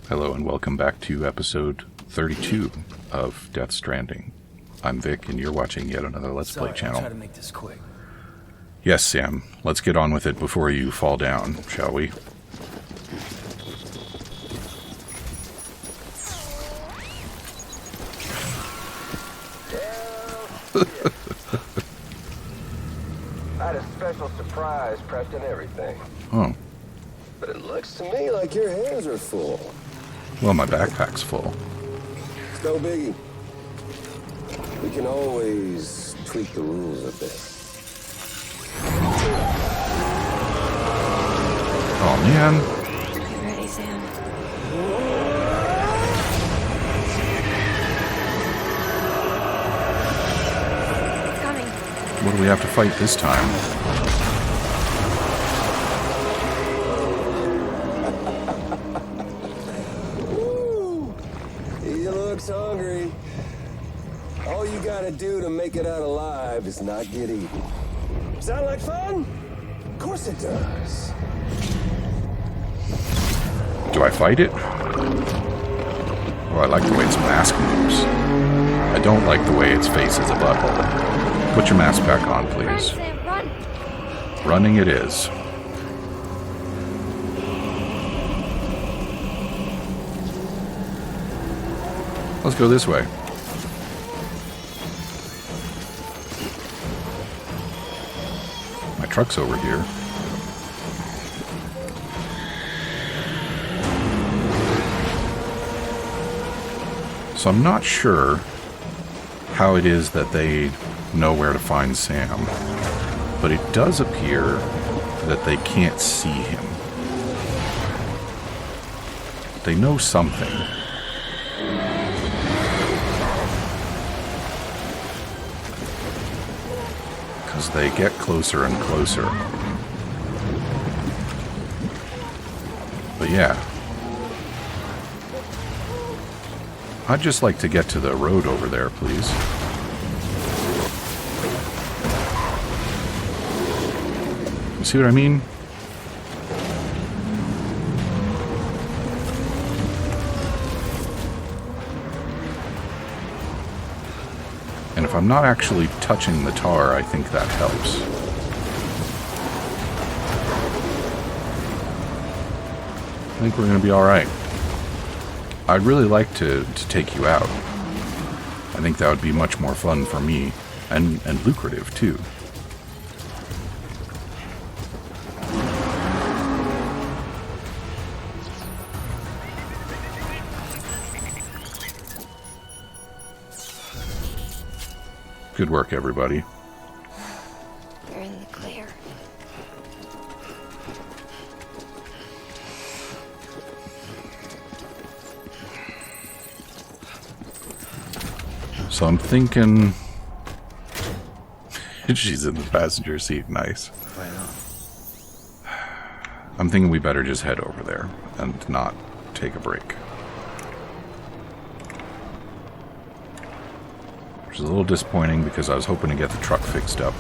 Hello and welcome back to episode 32 of Death Stranding. I'm Vic and you're watching yet another Let's Play channel. I'll try to make this quick. Yes, Sam. Let's get on with it before you fall down, shall we? I had a special surprise prepped and everything. Oh. But it looks to me like your hands are full. Well, my backpack's full. It's no biggie. We can always tweak the rules a bit. Oh, man. You ready, Sam? It's coming. What do we have to fight this time? Woo! He looks hungry. All you gotta do to make it out alive is not get eaten. Sound like fun? Of course it does. Do I fight it? Oh, I like the way its mask moves. I don't like the way its face is a butthole. Put your mask back on, please. Run, Sam, run. Running it is. Let's go this way. My truck's over here. So I'm not sure how it is that they know where to find Sam, but it does appear that they can't see him. They know something. Because they get closer and closer. But yeah. I'd just like to get to the road over there, please. You see what I mean? And if I'm not actually touching the tar, I think that helps. I think we're going to be alright. I'd really like to take you out. I think that would be much more fun for me, and lucrative too. Good work, everybody. You're in the clear. So I'm thinking... She's in the passenger seat, nice. Right on. I'm thinking we better just head over there and not take a break. Which is a little disappointing because I was hoping to get the truck fixed up.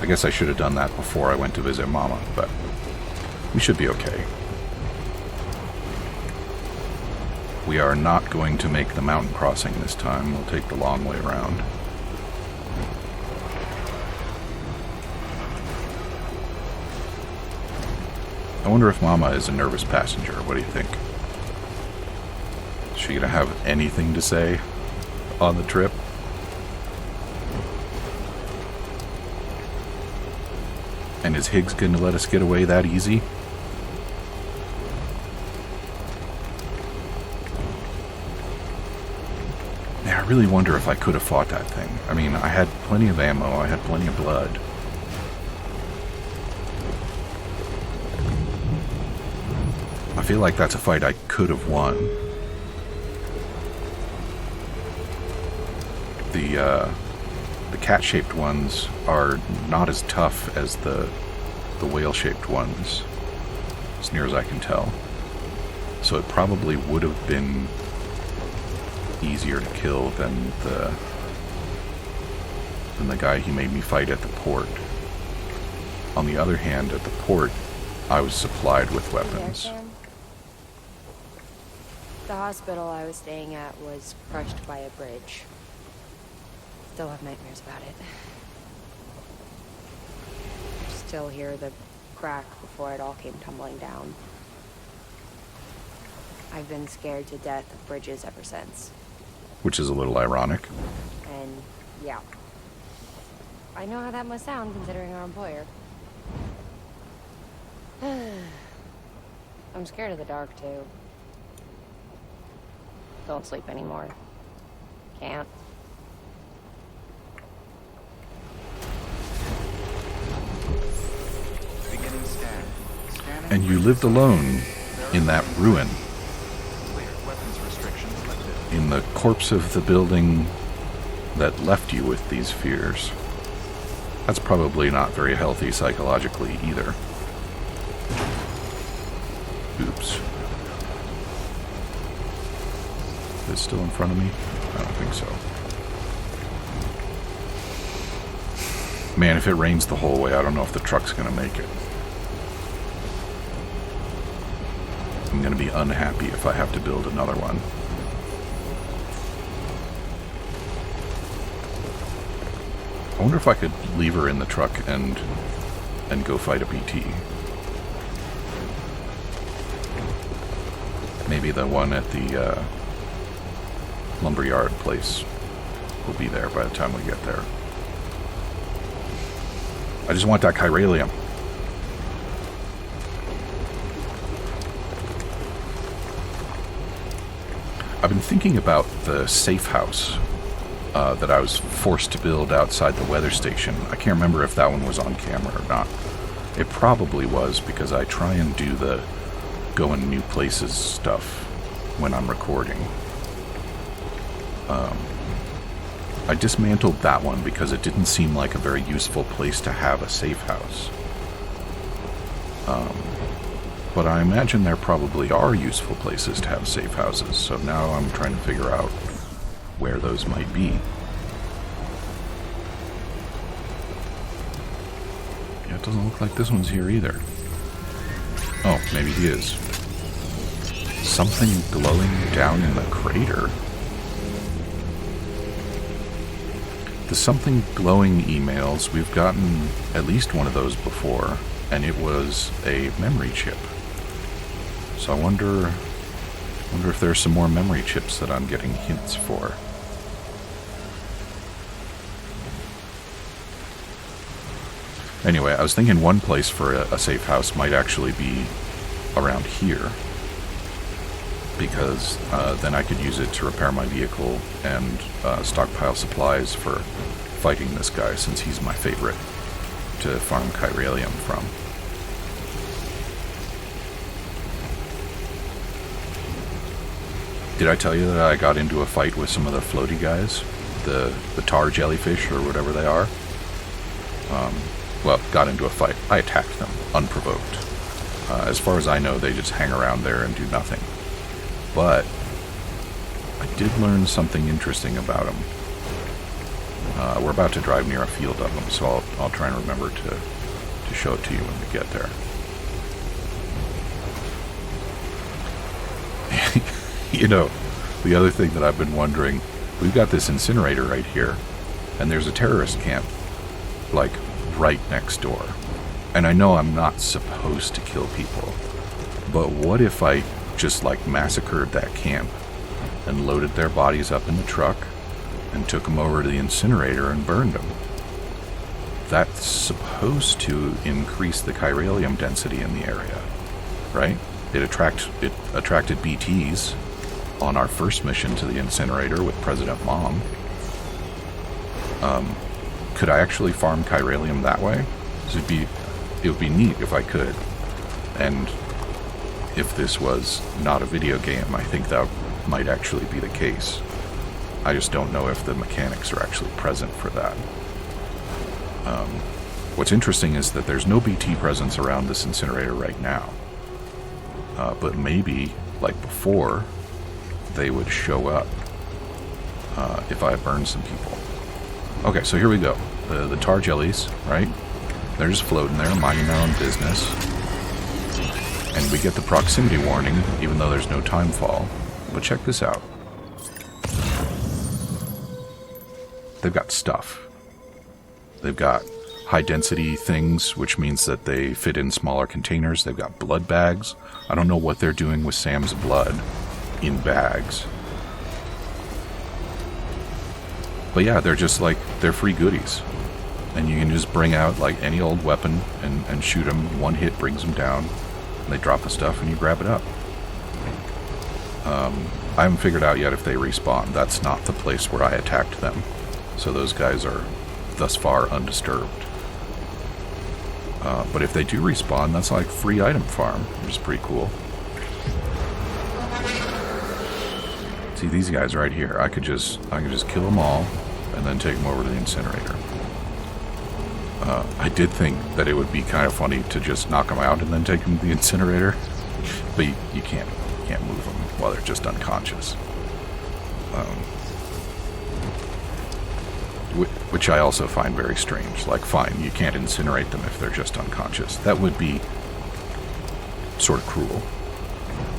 I guess I should have done that before I went to visit Mama, but we should be okay. We are not going to make the mountain crossing this time. We'll take the long way around. I wonder if Mama is a nervous passenger. What do you think? Is she gonna have anything to say on the trip? And is Higgs gonna let us get away that easy? I really wonder if I could have fought that thing. I mean, I had plenty of ammo, I had plenty of blood. I feel like that's a fight I could have won. The cat-shaped ones are not as tough as the whale-shaped ones, as near as I can tell. So it probably would have been easier to kill than the guy he made me fight at the port. On the other hand, at the port, I was supplied with weapons. The hospital I was staying at was crushed by a bridge. Still have nightmares about it. Still hear the crack before it all came tumbling down. I've been scared to death of bridges ever since. Which is a little ironic. And, yeah. I know how that must sound considering our employer. I'm scared of the dark, too. Don't sleep anymore. Can't. Beginning scan. Scanning. And you lived alone in that ruin, Clear. Weapons restrictions lifted. in the corpse of the building that left you with these fears. That's probably not very healthy psychologically either. Oops. Is it still in front of me? I don't think so. Man, if it rains the whole way, I don't know if the truck's gonna make it. I'm gonna be unhappy if I have to build another one. I wonder if I could leave her in the truck and go fight a BT. Maybe the one at the lumberyard place will be there by the time we get there. I just want that chiralium. I've been thinking about the safe house that I was forced to build outside the weather station. I can't remember if that one was on camera or not. It probably was, because I try and do the going new places stuff when I'm recording. I dismantled that one because it didn't seem like a very useful place to have a safe house. But I imagine there probably are useful places to have safe houses, so now I'm trying to figure out where those might be. Yeah, it doesn't look like this one's here either. Oh, maybe he is. Something glowing down in the crater. The something glowing emails, we've gotten at least one of those before, and it was a memory chip. So I wonder if there's some more memory chips that I'm getting hints for. Anyway, I was thinking one place for a safe house might actually be around here, because then I could use it to repair my vehicle and stockpile supplies for fighting this guy, since he's my favorite to farm chiralium from. Did I tell you that I got into a fight with some of the floaty guys? The tar jellyfish, or whatever they are? Well, got into a fight. I attacked them, unprovoked. As far as I know, they just hang around there and do nothing. But I did learn something interesting about them. We're about to drive near a field of them, so I'll try and remember to show it to you when we get there. You know, the other thing that I've been wondering, we've got this incinerator right here, and there's a terrorist camp, like, right next door. And I know I'm not supposed to kill people, but what if I just, like, massacred that camp and loaded their bodies up in the truck and took them over to the incinerator and burned them? That's supposed to increase the chiralium density in the area, right? It attracted BTs on our first mission to the incinerator with President Mom. Could I actually farm chiralium that way? It would be neat if I could. And if this was not a video game, I think that might actually be the case. I just don't know if the mechanics are actually present for that. What's interesting is that there's no BT presence around this incinerator right now. But maybe, like before, they would show up if I burn some people. Okay, so here we go. The tar jellies, right? They're just floating there, minding their own business. And we get the proximity warning, even though there's no time fall. But check this out. They've got stuff. They've got high-density things, which means that they fit in smaller containers. They've got blood bags. I don't know what they're doing with Sam's blood in bags. But yeah, they're just like, they're free goodies. And you can just bring out like any old weapon and shoot them. One hit brings them down. And they drop the stuff and you grab it up. I haven't figured out yet if they respawn. That's not the place where I attacked them. So those guys are thus far undisturbed. But if they do respawn, that's like free item farm, which is pretty cool. See these guys right here. I could just kill them all and then take them over to the incinerator. I did think that it would be kind of funny to just knock them out and then take them to the incinerator, but you can't move them while they're just unconscious. Which I also find very strange. Like, fine, you can't incinerate them if they're just unconscious. That would be sort of cruel.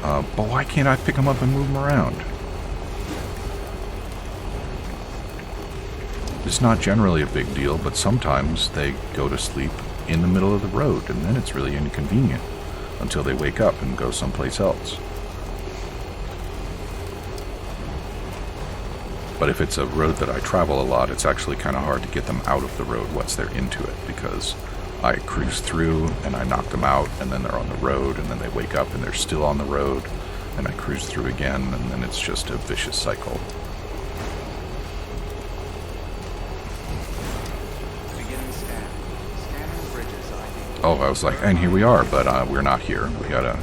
But why can't I pick them up and move them around? It's not generally a big deal, but sometimes they go to sleep in the middle of the road, and then it's really inconvenient until they wake up and go someplace else. But if it's a road that I travel a lot, it's actually kind of hard to get them out of the road once they're into it, because I cruise through and I knock them out, and then they're on the road, and then they wake up and they're still on the road, and I cruise through again, and then it's just a vicious cycle. Oh, I was like, and here we are, but we're not here. We gotta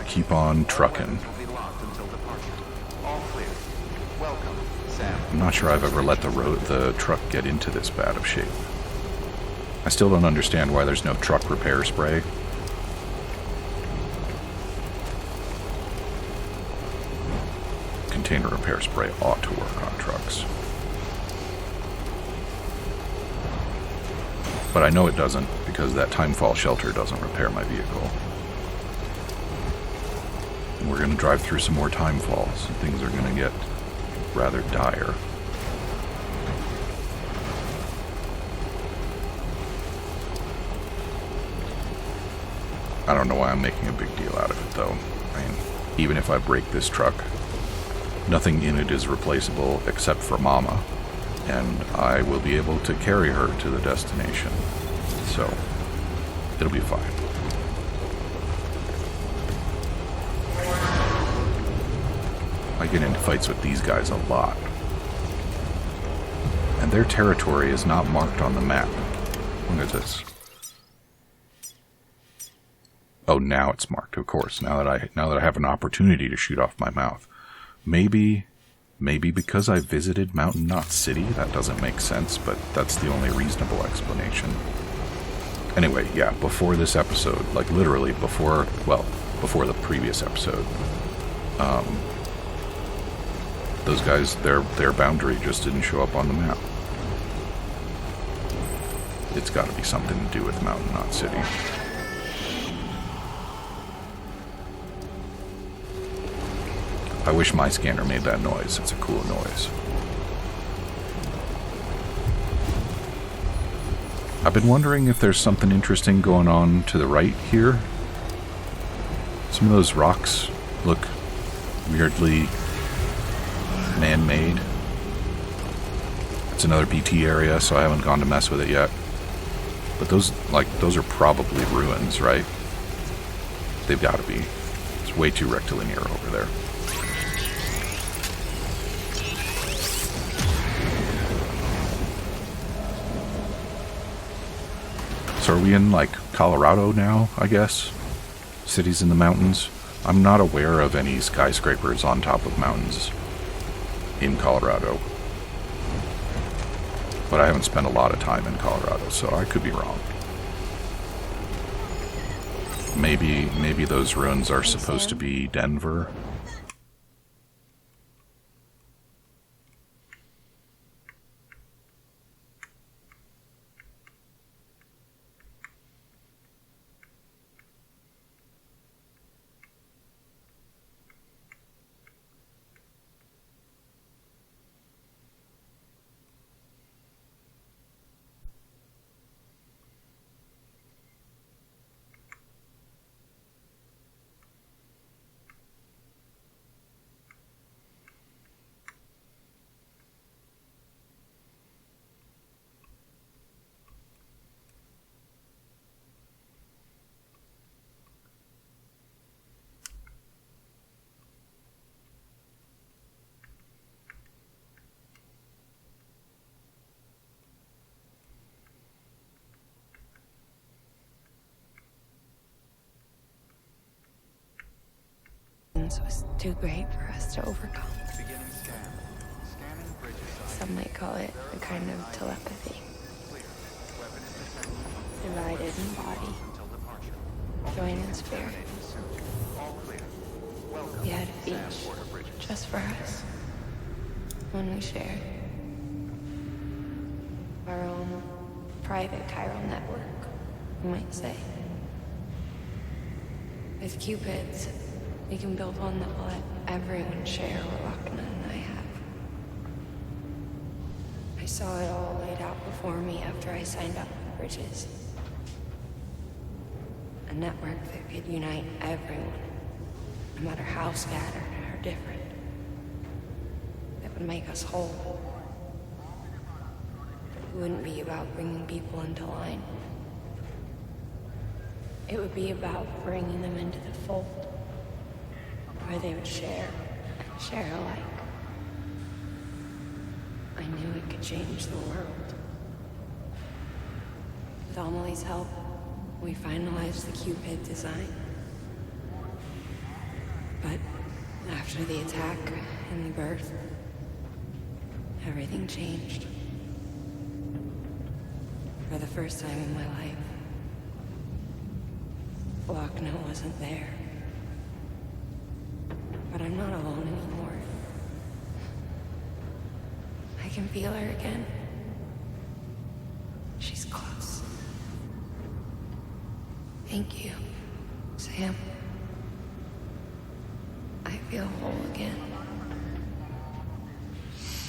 keep on trucking. I'm not sure I've ever let the truck get into this bad of shape. I still don't understand why there's no truck repair spray. Container repair spray ought to work on trucks. But I know it doesn't, because that timefall shelter doesn't repair my vehicle. And we're going to drive through some more timefalls, and things are going to get rather dire. I don't know why I'm making a big deal out of it, though. I mean, even if I break this truck, nothing in it is replaceable except for Mama, and I will be able to carry her to the destination. So, it'll be fine. I get into fights with these guys a lot. And their territory is not marked on the map. Look at this. Oh, now it's marked, of course. Now that I have an opportunity to shoot off my mouth. Maybe because I visited Mountain Knot City, that doesn't make sense, but that's the only reasonable explanation. Anyway, yeah, before this episode, like literally before the previous episode, those guys, their boundary just didn't show up on the map. It's got to be something to do with Mountain Knot City. I wish my scanner made that noise. It's a cool noise. I've been wondering if there's something interesting going on to the right here. Some of those rocks look weirdly man-made. It's another BT area, so I haven't gone to mess with it yet. But those are probably ruins, right? They've got to be. It's way too rectilinear over there. So are we in, like, Colorado now, I guess? Cities in the mountains? I'm not aware of any skyscrapers on top of mountains in Colorado. But I haven't spent a lot of time in Colorado, so I could be wrong. Maybe those ruins are supposed to be Denver. distance was too great for us to overcome. Beginning scan. Scanning bridges. Some might call it a kind of telepathy. Clear. Weapon intercepted. Divided in body, Until departure. joined in spirit. All clear. Welcome. We had a beach Border bridges. just for us. One we shared. Our own private chiral network, you might say. With Cupids, we can build one that will let everyone share what Lockne and I have. I saw it all laid out before me after I signed up with Bridges. A network that could unite everyone, no matter how scattered or different. That would make us whole. It wouldn't be about bringing people into line. It would be about bringing them into the fold, where they would share alike. I knew it could change the world. With Amelie's help, we finalized the Cupid design. But after the attack and the birth, everything changed. For the first time in my life, Lockne wasn't there. But I'm not alone anymore. I can feel her again. She's close. Thank you, Sam. I feel whole again.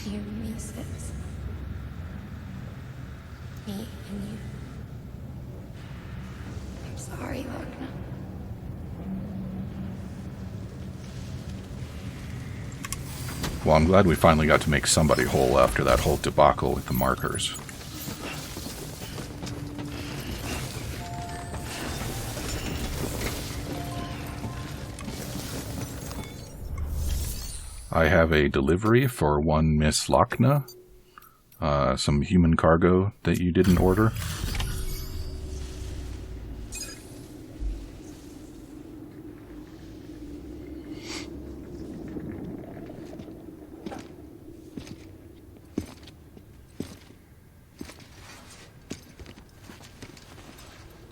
You and me, sis. Me and you. I'm sorry, Lockne. Well, I'm glad we finally got to make somebody whole after that whole debacle with the markers. I have a delivery for one Miss Lockne. Some human cargo that you didn't order.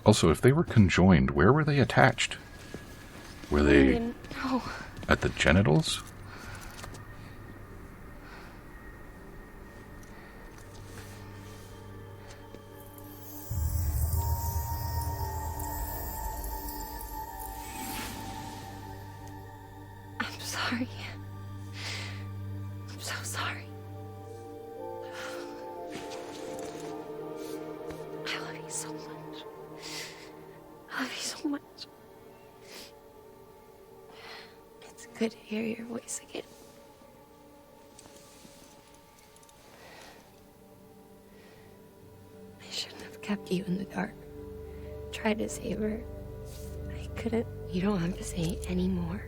Also, if they were conjoined, where were they attached? Were they No. at the genitals? I'm sorry. I'm so sorry. I love you so much. I love you so much. It's good to hear your voice again. I shouldn't have kept you in the dark. Tried to save her. I couldn't. You don't have to say any more.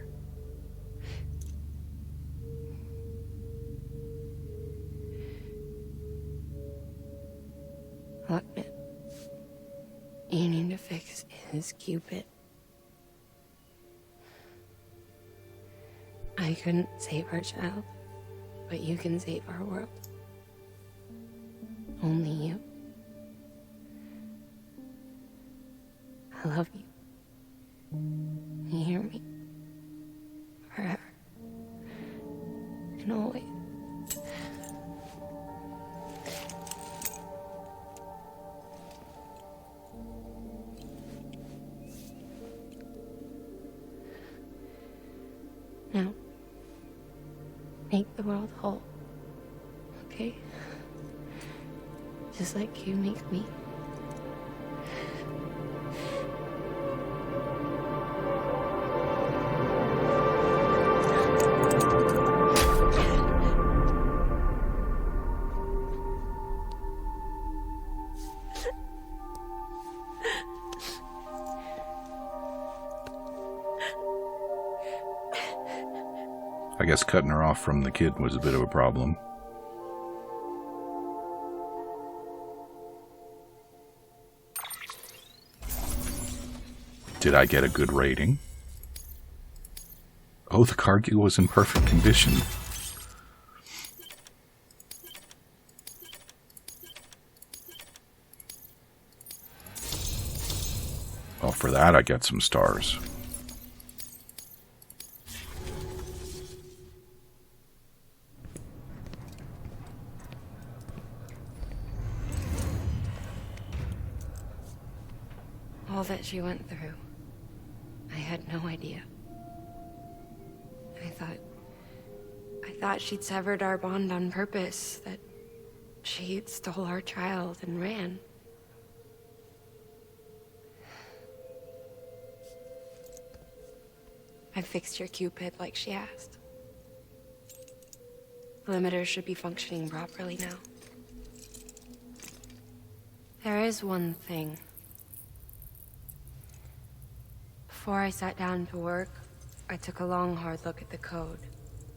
Lockne, you need to fix his Cupid. I couldn't save our child, but you can save our world. Only you. I love you. You hear me? Forever. And always. Now, make the world whole, okay? Just like you make me. I guess cutting her off from the kid was a bit of a problem. Did I get a good rating? Oh, the cargo was in perfect condition. Well, for that I get some stars. All that she went through, I had no idea. I thought she'd severed our bond on purpose, that she stole our child and ran. I fixed your Cupid like she asked. The limiter should be functioning properly now. There is one thing. Before I sat down to work, I took a long, hard look at the code.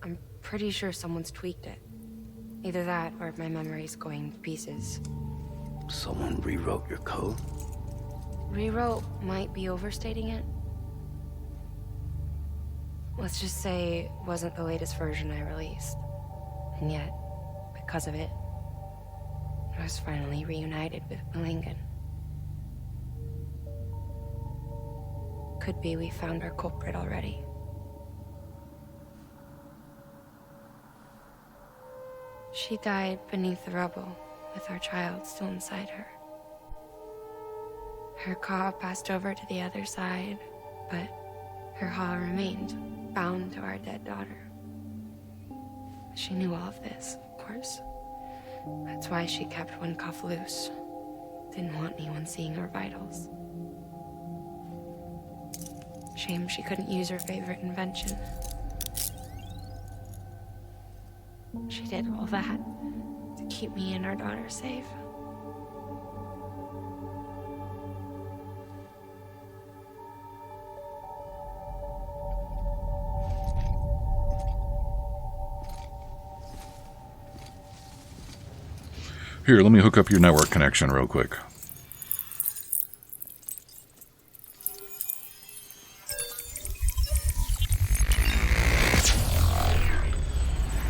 I'm pretty sure someone's tweaked it. Either that, or my memory's going to pieces. Someone rewrote your code? Rewrote might be overstating it. Let's just say it wasn't the latest version I released. And yet, because of it, I was finally reunited with Malingen. Could be we found our culprit already. She died beneath the rubble, with our child still inside her. Her Ka passed over to the other side, but her Ha remained, bound to our dead daughter. She knew all of this, of course. That's why she kept one cuff loose. Didn't want anyone seeing her vitals. Shame she couldn't use her favorite invention. She did all that to keep me and our daughter safe. Here, let me hook up your network connection real quick.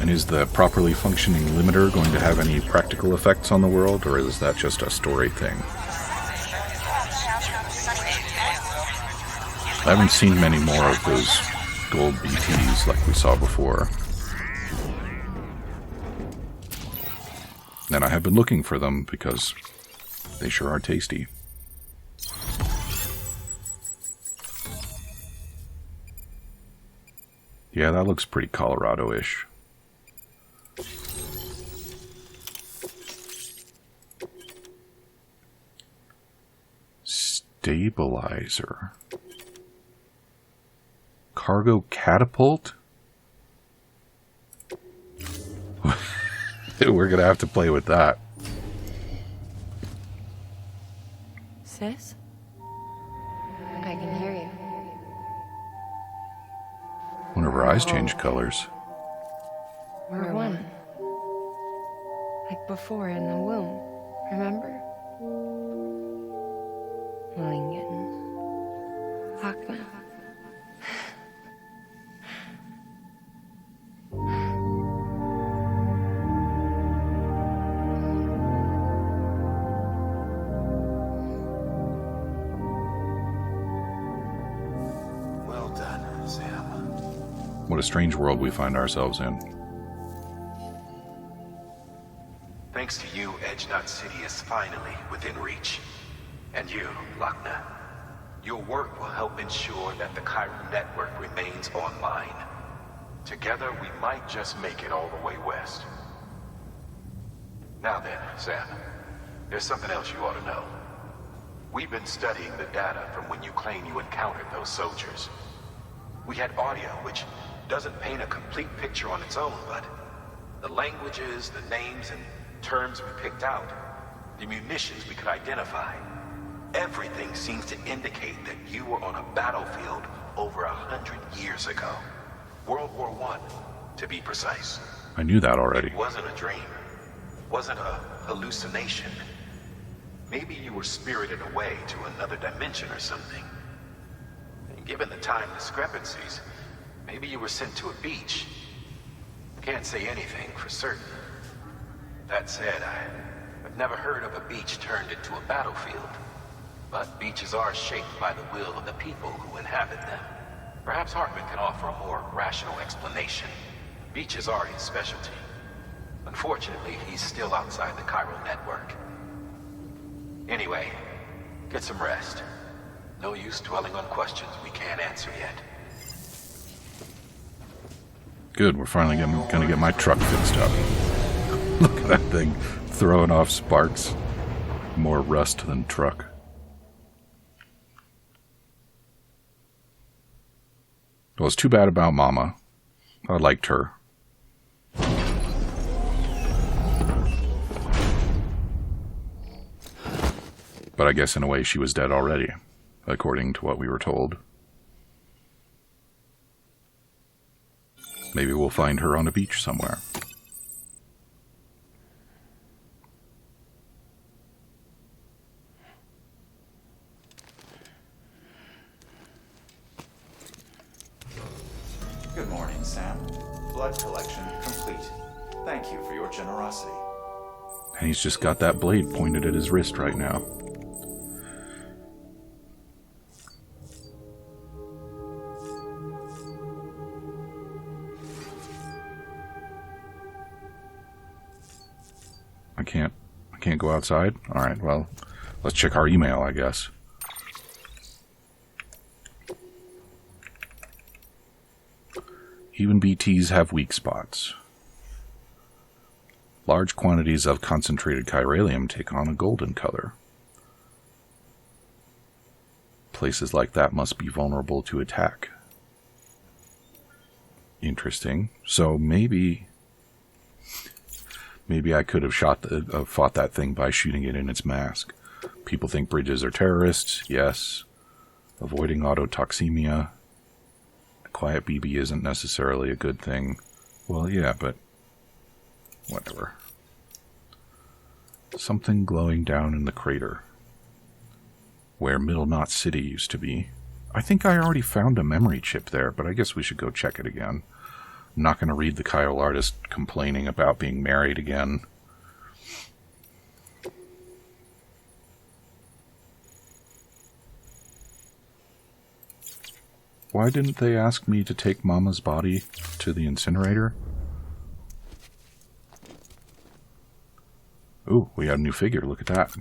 And is the properly functioning limiter going to have any practical effects on the world, or is that just a story thing? I haven't seen many more of those gold BTs like we saw before. And I have been looking for them because they sure are tasty. Yeah, that looks pretty Colorado-ish. Stabilizer. Cargo catapult? We're gonna have to play with that. Sis? I can hear you. One of her eyes changed colors. We're one. Like before in the womb, remember? Malingen. Lockne. Well done, Sam. What a strange world we find ourselves in. Thanks to you, Edgenut City is finally within reach. And you, Lockne. Your work will help ensure that the Chiron network remains online. Together, we might just make it all the way west. Now then, Sam, there's something else you ought to know. We've been studying the data from when you claim you encountered those soldiers. We had audio, which doesn't paint a complete picture on its own, but the languages, the names, and terms we picked out, the munitions we could identify, everything seems to indicate that you were on a battlefield over 100 years ago. World War I, to be precise. I knew that already. It wasn't a dream. Wasn't a hallucination. Maybe you were spirited away to another dimension or something. And given the time discrepancies, Maybe you were sent to a beach. Can't say anything for certain. That said, I've never heard of a beach turned into a battlefield. But beaches are shaped by the will of the people who inhabit them. Perhaps Hartman can offer a more rational explanation. Beaches are his specialty. Unfortunately, he's still outside the chiral network. Anyway, get some rest. No use dwelling on questions we can't answer yet. Good, we're finally gonna get my truck fixed up. Look at that thing throwing off sparks. More rust than truck. Well, it's too bad about Mama. I liked her. But I guess in a way she was dead already, according to what we were told. Maybe we'll find her on a beach somewhere. Good morning, Sam. Blood collection complete. Thank you for your generosity. And he's just got that blade pointed at his wrist right now. I can't go outside? Alright, well, let's check our email, I guess. Even BTs have weak spots. Large quantities of concentrated chiralium take on a golden color. Places like that must be vulnerable to attack. Interesting. So maybe I could have fought that thing by shooting it in its mask. People think bridges are terrorists. Yes. Avoiding autotoxemia. A quiet BB isn't necessarily a good thing. Well, yeah, but whatever. Something glowing down in the crater, where Middle Knot City used to be. I think I already found a memory chip there, but I guess we should go check it again. I'm not going to read the chiral artist complaining about being married again. Why didn't they ask me to take Mama's body to the incinerator? Ooh, we got a new figure. Look at that.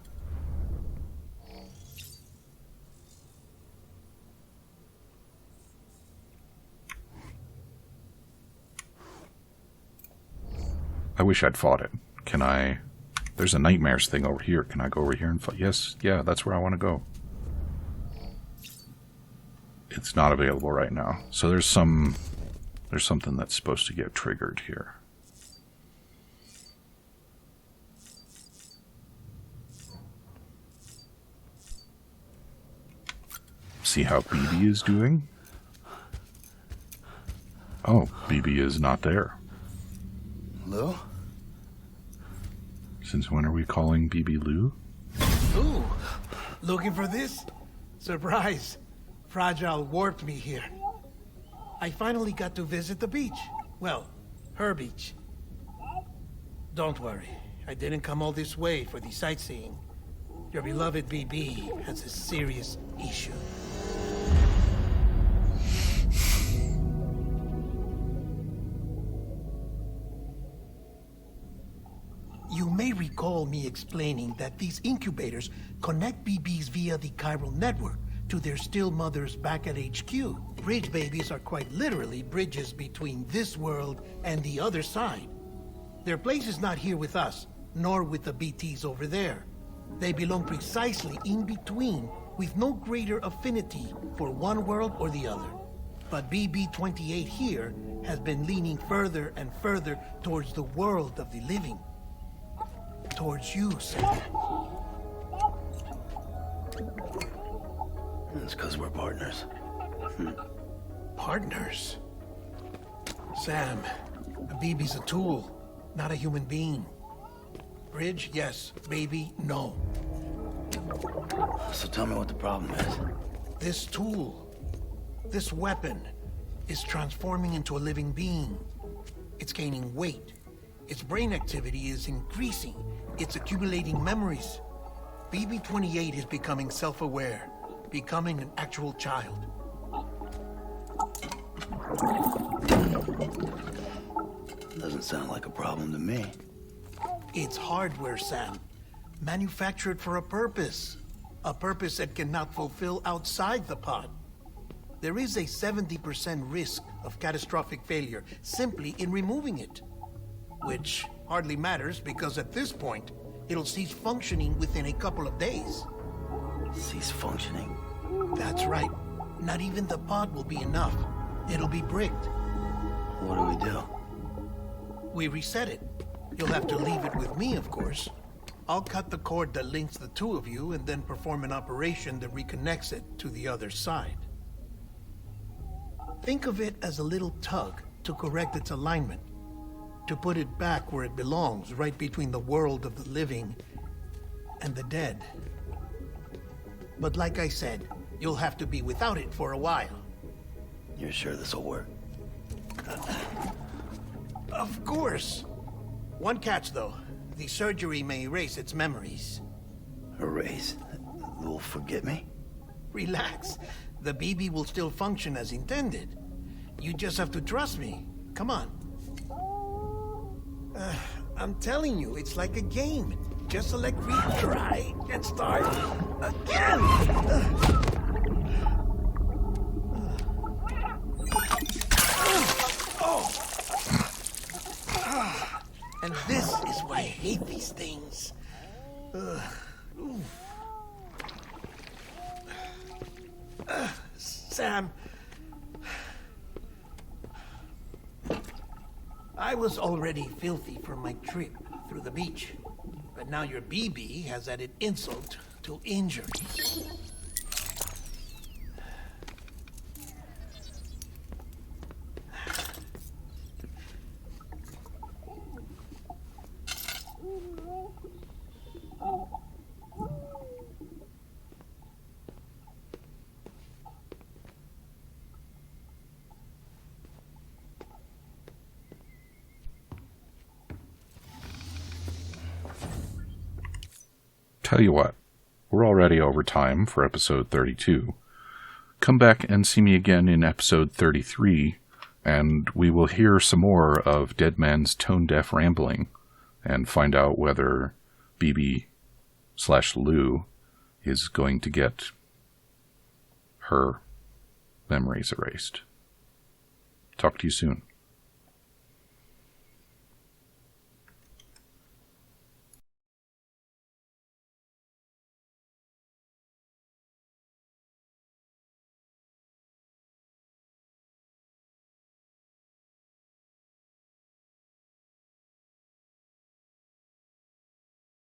I wish I'd fought it. Can I... There's a nightmares thing over here. Can I go over here and fight? Yes, yeah, that's where I want to go. It's not available right now. So there's something that's supposed to get triggered here. See how BB is doing? Oh, BB is not there. Lou? Since when are we calling BB Lou? Ooh, looking for this? Surprise. Fragile warped me here. I finally got to visit the beach. Well, her beach. Don't worry, I didn't come all this way for the sightseeing. Your beloved BB has a serious issue. You may recall me explaining that these incubators connect BBs via the chiral network to their still mothers back at HQ. Bridge babies are quite literally bridges between this world and the other side. Their place is not here with us, nor with the BTs over there. They belong precisely in between, with no greater affinity for one world or the other. But BB-28 here has been leaning further and further towards the world of the living. Towards you, Sam. It's because we're partners. Partners? Sam, a BB's a tool, not a human being. Bridge, yes. Baby, no. So tell me what the problem is. This tool, this weapon, is transforming into a living being. It's gaining weight. Its brain activity is increasing. It's accumulating memories. BB-28 is becoming self-aware, becoming an actual child. Doesn't sound like a problem to me. It's hardware, Sam. Manufactured for a purpose. A purpose that cannot fulfill outside the pod. There is a 70% risk of catastrophic failure simply in removing it. Which hardly matters because at this point, it'll cease functioning within a couple of days. Cease functioning? That's right. Not even the pod will be enough. It'll be bricked. What do we do? We reset it. You'll have to leave it with me, of course. I'll cut the cord that links the two of you and then perform an operation that reconnects it to the other side. Think of it as a little tug to correct its alignment, to put it back where it belongs, right between the world of the living and the dead. But like I said, you'll have to be without it for a while. You're sure this'll work? Of course. One catch, though. The surgery may erase its memories. Erase? Will forget me? Relax. The BB will still function as intended. You just have to trust me. Come on. I'm telling you, it's like a game. Just select retry and start again. And this is why I hate these things. Sam, I was already filthy from my trip through the beach, but now your BB has added insult to injury. Tell you what, we're already over time for episode 32. Come back and see me again in episode 33, and we will hear some more of Dead Man's tone-deaf rambling and find out whether BB/Lou is going to get her memories erased. Talk to you soon.